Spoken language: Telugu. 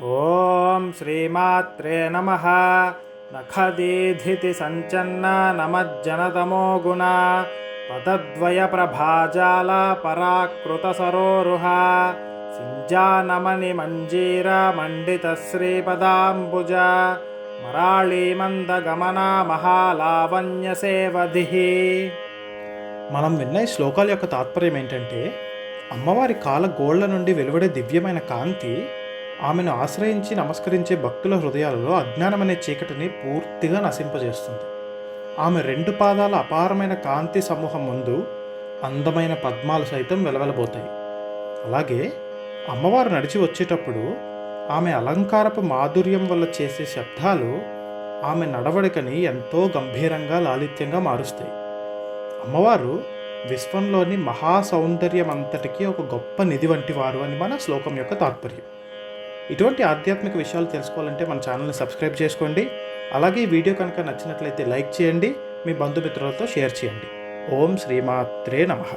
ఓం శ్రీమాత్రే నమః. నఖదీధితి సంచన్న నమజ్జనతమో గుణ పదద్వయ ప్రభాజాల పరాకృత సరోరుహ సింజానమని మంజీర మండిత శ్రీపదాంబుజ మరాళీ మందగమన మహాలావణ్య సేవధిహి. మనం విన్న ఈ శ్లోకాల యొక్క తాత్పర్యం ఏంటంటే, అమ్మవారి కాల గోళ్ల నుండి వెలువడే దివ్యమైన కాంతి ఆమెను ఆశ్రయించి నమస్కరించే భక్తుల హృదయాలలో అజ్ఞానమనే చీకటిని పూర్తిగా నశింపజేస్తుంది. ఆమె రెండు పాదాల అపారమైన కాంతి సమూహం ముందు అందమైన పద్మాలు సైతం వెలవెలబోతాయి. అలాగే అమ్మవారు నడిచి వచ్చేటప్పుడు ఆమె అలంకారపు మాధుర్యం వల్ల చేసే శబ్దాలు ఆమె నడవడికని ఎంతో గంభీరంగా లాలిత్యంగా మారుస్తాయి. అమ్మవారు విశ్వంలోని మహాసౌందర్యం అంతటికీ ఒక గొప్ప నిధి వంటి వారు అని మన శ్లోకం యొక్క తాత్పర్యం. ఇటువంటి ఆధ్యాత్మిక విషయాలు తెలుసుకోవాలంటే మన ఛానల్ని సబ్స్క్రైబ్ చేసుకోండి. అలాగే ఈ వీడియో కనుక నచ్చినట్లయితే లైక్ చేయండి, మీ బంధుమిత్రులతో షేర్ చేయండి. ఓం శ్రీమాత్రే నమః.